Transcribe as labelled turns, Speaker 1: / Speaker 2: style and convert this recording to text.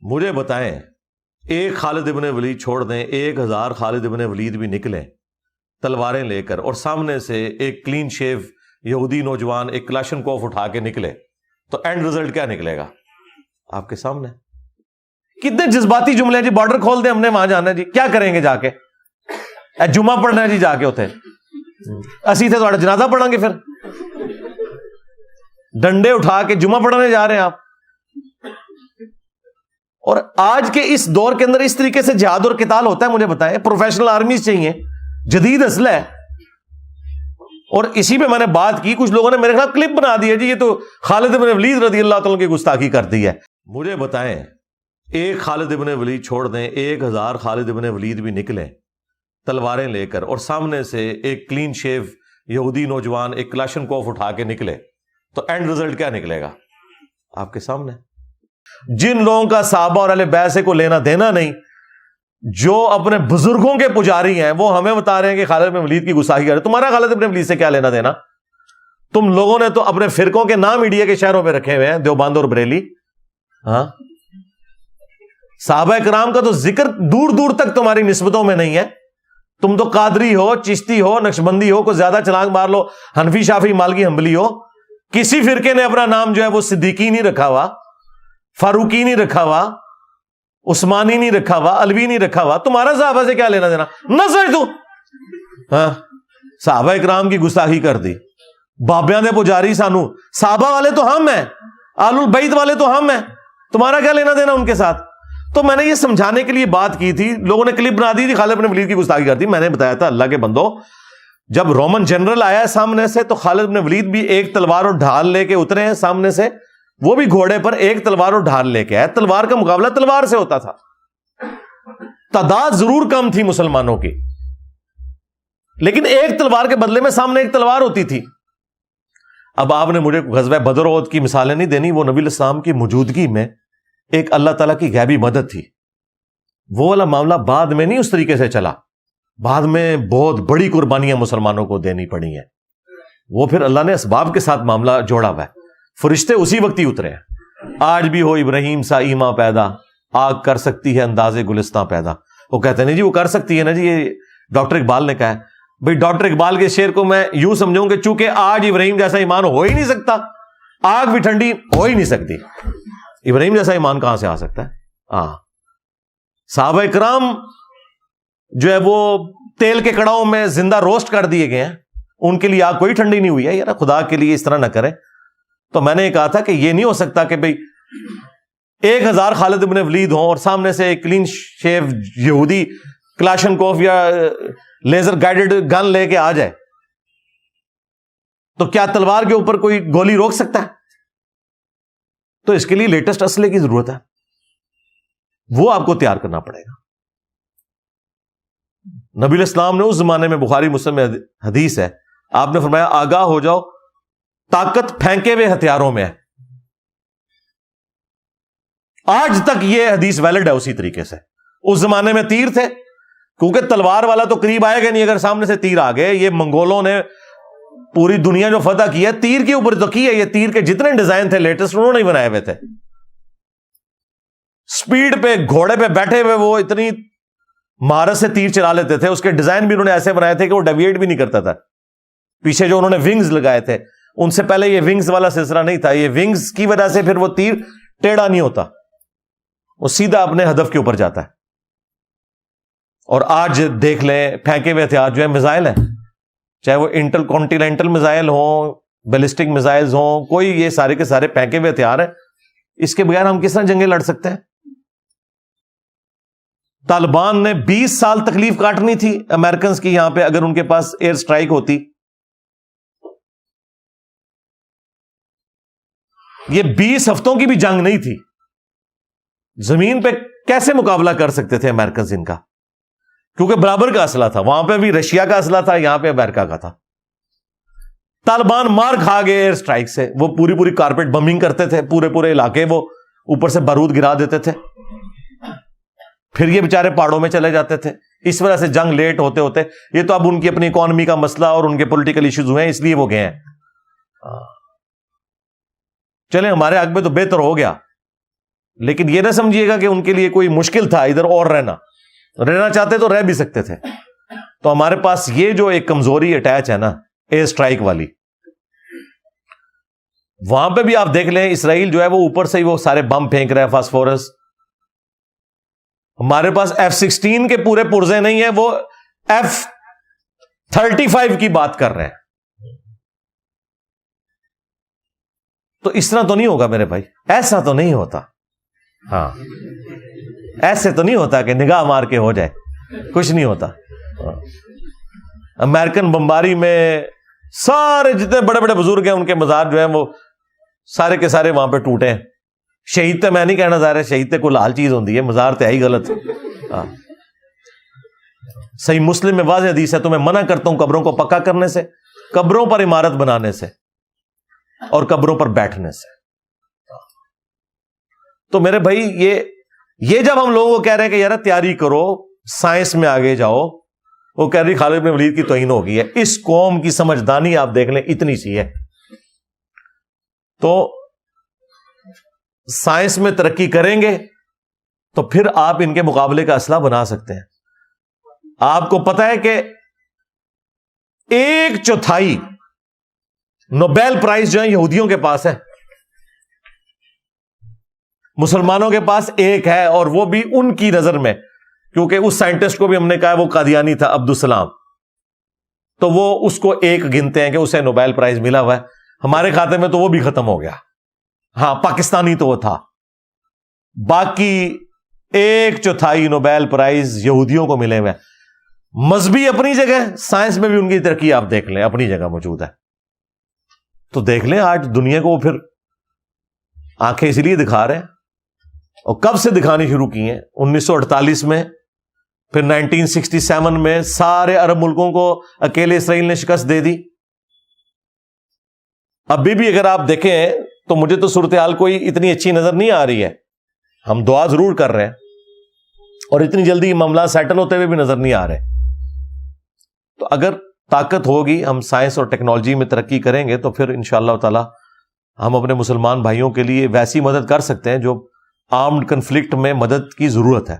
Speaker 1: مجھے بتائیں ایک خالد ابن ولید چھوڑ دیں 1000 خالد ابن ولید بھی نکلیں تلواریں لے کر اور سامنے سے ایک کلین شیو یہودی نوجوان ایک کلاشنکوف اٹھا کے نکلے تو اینڈ رزلٹ کیا نکلے گا آپ کے سامنے؟ کتنے جذباتی جملے جی. بارڈر کھول دیں ہم نے وہاں جانا ہے جی, کیا کریں گے جا کے؟ جمعہ پڑھنا ہے جی جا کے ہوتے اسی تھے تھوڑا جنازہ پڑھیں گے, پھر ڈنڈے اٹھا کے جمعہ پڑھنے جا رہے ہیں آپ. اور آج کے اس دور کے اندر اس طریقے سے جہاد اور قتال ہوتا ہے؟ مجھے بتائیں. پروفیشنل آرمیز چاہیے, جدید اسلحہ ہے. اور اسی پہ میں نے بات کی, کچھ لوگوں نے میرے خلاف کلپ بنا دی ہے جی یہ تو خالد ابن ولید رضی اللہ تعالیٰ کی گستاخی کر دی ہے. مجھے بتائیں ایک خالد ابن ولید چھوڑ دیں 1000 خالد ابن ولید بھی نکلیں تلواریں لے کر اور سامنے سے ایک کلین شیو یہودی نوجوان ایک کلاشنکوف اٹھا کے نکلے تو اینڈ رزلٹ کیا نکلے گا آپ کے سامنے؟ جن لوگوں کا صحابہ اور اہل بیت سے کوئی لینا دینا نہیں, جو اپنے بزرگوں کے پجاری ہیں, وہ ہمیں بتا رہے ہیں کہ خالد بن ولید کی گستاخی کر رہے. تمہارا خالد بن ولید سے کیا لینا دینا؟ تم لوگوں نے تو اپنے فرقوں کے نام انڈیا کے شہروں میں رکھے ہوئے ہیں, دیوبند اور بریلی. ہاں, صحابہ کرام کا تو ذکر دور دور تک تمہاری نسبتوں میں نہیں ہے. تم تو قادری ہو, چشتی ہو, نقشبندی ہو, کوئی زیادہ چھلانگ مار لو, حنفی شافعی مالکی حنبلی ہو. کسی فرقے نے اپنا نام جو ہے وہ صدیقی نہیں رکھا ہوا, فاروقی نہیں رکھا ہوا, عثمانی نہیں رکھا ہوا, علوی نہیں رکھا ہوا. تمہارا صحابہ سے کیا لینا دینا؟ نہ سمجھ تو. ہاں, صحابہ اکرام کی گستاخی کر دی. بابیاں دے پجاری سانو, صحابہ والے تو ہم ہیں, آل البیت والے تو ہم ہیں, تمہارا کیا لینا دینا ان کے ساتھ؟ تو میں نے یہ سمجھانے کے لیے بات کی تھی. لوگوں نے کلپ بنا دی تھی خالد بن ولید کی گستاخی کر دی. میں نے بتایا تھا اللہ کے بندو, جب رومن جنرل آیا سامنے سے تو خالد بن ولید بھی ایک تلوار اور ڈھال لے کے اترے ہیں سامنے سے, وہ بھی گھوڑے پر ایک تلوار اور ڈھال لے کے آئے. تلوار کا مقابلہ تلوار سے ہوتا تھا. تعداد ضرور کم تھی مسلمانوں کی, لیکن ایک تلوار کے بدلے میں سامنے ایک تلوار ہوتی تھی. اب آپ نے مجھے غزوہ بدر و احد کی مثالیں نہیں دینی. وہ نبی الاسلام کی موجودگی میں ایک اللہ تعالیٰ کی غیبی مدد تھی. وہ والا معاملہ بعد میں نہیں اس طریقے سے چلا. بعد میں بہت بڑی قربانیاں مسلمانوں کو دینی پڑی ہیں. وہ پھر اللہ نے اسباب کے ساتھ معاملہ جوڑا ہوا ہے. فرشتے اسی وقت ہی اترے ہیں. آج بھی ہو ابراہیم سا ایما پیدا, آگ کر سکتی ہے انداز گلستان پیدا. وہ کہتے ہیں جی وہ کر سکتی ہے نا جی, یہ ڈاکٹر اقبال نے کہا ہے. بھئی ڈاکٹر اقبال کے شعر کو میں یوں سمجھوں کہ چونکہ آج ابراہیم جیسا ایمان ہو ہی نہیں سکتا, آگ بھی ٹھنڈی ہو ہی نہیں سکتی, ابراہیم جیسا ایمان کہاں سے آ سکتا ہے؟ ہاں, صحابہ کرام جو ہے وہ تیل کے کڑاؤں میں زندہ روسٹ کر دیے گئے ہیں, ان کے لیے آگ کوئی ٹھنڈی نہیں ہوئی ہے. یار خدا کے لیے اس طرح نہ کریں. تو میں نے یہ کہا تھا کہ یہ نہیں ہو سکتا کہ بھئی 1000 خالد ابن ولید ہوں اور سامنے سے ایک کلین شیو یہودی کلاشنکوف یا لیزر گائیڈڈ گن لے کے آ جائے. تو کیا تلوار کے اوپر کوئی گولی روک سکتا ہے؟ تو اس کے لیے لیٹسٹ اسلحے کی ضرورت ہے, وہ آپ کو تیار کرنا پڑے گا. نبی الاسلام نے اس زمانے میں, بخاری مسلم میں حدیث ہے, آپ نے فرمایا آگاہ ہو جاؤ طاقت پھینکے ہوئے ہتھیاروں میں ہے. آج تک یہ حدیث ویلڈ ہے اسی طریقے سے. اس زمانے میں تیر تھے, کیونکہ تلوار والا تو قریب آئے گا نہیں اگر سامنے سے تیر آ گئے. یہ منگولوں نے پوری دنیا جو فتح کی ہے تیر کے اوپر تو کی ہے. یہ تیر کے جتنے ڈیزائن تھے لیٹسٹ انہوں نے ہی بنائے ہوئے تھے. سپیڈ پہ گھوڑے پہ بیٹھے ہوئے وہ اتنی مہارت سے تیر چلا لیتے تھے. اس کے ڈیزائن بھی انہوں نے ایسے بنائے تھے کہ وہ ڈیویٹ بھی نہیں کرتا تھا. پیچھے جو انہوں نے ونگز لگائے تھے, ان سے پہلے یہ ونگز والا سلسلہ نہیں تھا. یہ ونگز کی وجہ سے پھر وہ تیر ٹیڑھا نہیں ہوتا, وہ سیدھا اپنے ہدف کے اوپر جاتا ہے. اور آج دیکھ لیں پھینکے ہوئے ہتھیار جو ہے میزائل ہیں, چاہے وہ انٹر کانٹیننٹل میزائل ہوں, بیلسٹک میزائلز ہوں, کوئی یہ سارے کے سارے پھینکے ہوئے ہتھیار ہیں. اس کے بغیر ہم کس طرح جنگیں لڑ سکتے ہیں؟ طالبان نے 20 سال تکلیف کاٹنی تھی امریکنز کی یہاں پہ اگر ان کے پاس ایئر سٹرائک ہوتی. یہ 20 ہفتوں کی بھی جنگ نہیں تھی. زمین پہ کیسے مقابلہ کر سکتے تھے امریکنز ان کا؟ کیونکہ برابر کا اسلحہ تھا. وہاں پہ بھی رشیا کا اسلحہ تھا, یہاں پہ امریکہ کا تھا. طالبان مار کھا گئے ایئر سٹرائک سے. وہ پوری کارپیٹ بمبنگ کرتے تھے, پورے علاقے وہ اوپر سے بارود گرا دیتے تھے. پھر یہ بیچارے پہاڑوں میں چلے جاتے تھے. اس وجہ سے جنگ لیٹ ہوتے یہ تو اب ان کی اپنی اکانومی کا مسئلہ اور ان کے پولیٹیکل ایشوز ہوئے ہیں, اس لیے وہ گئے ہیں. چلیں ہمارے حق میں تو بہتر ہو گیا, لیکن یہ نہ سمجھیے گا کہ ان کے لیے کوئی مشکل تھا ادھر اور رہنا چاہتے تو رہ بھی سکتے تھے. تو ہمارے پاس یہ جو ایک کمزوری اٹیچ ہے نا ایئر اسٹرائک والی, وہاں پہ بھی آپ دیکھ لیں اسرائیل جو ہے وہ اوپر سے ہی وہ سارے بم پھینک رہا ہے, فاسفورس. ہمارے پاس F-16 کے پورے پرزے نہیں ہیں, وہ F-35 کی بات کر رہے ہیں. تو اس طرح تو نہیں ہوگا میرے بھائی, ایسا تو نہیں ہوتا. ہاں ایسے تو نہیں ہوتا کہ نگاہ مار کے ہو جائے, کچھ نہیں ہوتا. امریکن بمباری میں سارے جتنے بڑے بڑے بزرگ ہیں ان کے مزار جو ہیں وہ سارے کے سارے وہاں پہ ٹوٹے ہیں. شہید تو میں نہیں کہنا ظاہر ہے, شہید تو کوئی لال چیز ہوتی ہے, مزار تو ہے ہی غلط. صحیح مسلم میں واضح حدیث ہے, تو میں منع کرتا ہوں قبروں کو پکا کرنے سے, قبروں پر عمارت بنانے سے, اور قبروں پر بیٹھنے سے. تو میرے بھائی یہ جب ہم لوگوں کو کہہ رہے ہیں کہ یار تیاری کرو, سائنس میں آگے جاؤ, وہ کہہ رہی خالد بن ولید کی توہین ہو گئی ہے. اس قوم کی سمجھدانی آپ دیکھ لیں اتنی سی ہے. تو سائنس میں ترقی کریں گے تو پھر آپ ان کے مقابلے کا اسلحہ بنا سکتے ہیں. آپ کو پتا ہے کہ 1/4 نوبیل پرائز جو ہے یہودیوں کے پاس ہے, مسلمانوں کے پاس 1 ہے, اور وہ بھی ان کی نظر میں, کیونکہ اس سائنٹسٹ کو بھی ہم نے کہا وہ قادیانی تھا, عبدالسلام, تو وہ اس کو 1 گنتے ہیں کہ اسے نوبیل پرائز ملا ہوا ہے. ہمارے کھاتے میں تو وہ بھی ختم ہو گیا. ہاں پاکستانی تو وہ تھا. باقی 1/4 نوبیل پرائز یہودیوں کو ملے ہوئے. مذہبی اپنی جگہ, سائنس میں بھی ان کی ترقی آپ دیکھ لیں اپنی جگہ موجود ہے. تو دیکھ لیں آج دنیا کو وہ پھر آنکھیں اس لیے دکھا رہے ہیں, اور کب سے دکھانی شروع کی ہیں, 1948 میں, پھر 1967 میں سارے عرب ملکوں کو اکیلے اسرائیل نے شکست دے دی. ابھی بھی اگر آپ دیکھیں تو مجھے تو صورتحال کوئی اتنی اچھی نظر نہیں آ رہی ہے. ہم دعا ضرور کر رہے ہیں, اور اتنی جلدی معاملات سیٹل ہوتے ہوئے بھی نظر نہیں آ رہے. تو اگر طاقت ہوگی, ہم سائنس اور ٹیکنالوجی میں ترقی کریں گے, تو پھر انشاءاللہ تعالی ہم اپنے مسلمان بھائیوں کے لیے ویسی مدد کر سکتے ہیں جو آرمڈ کنفلکٹ میں مدد کی ضرورت ہے.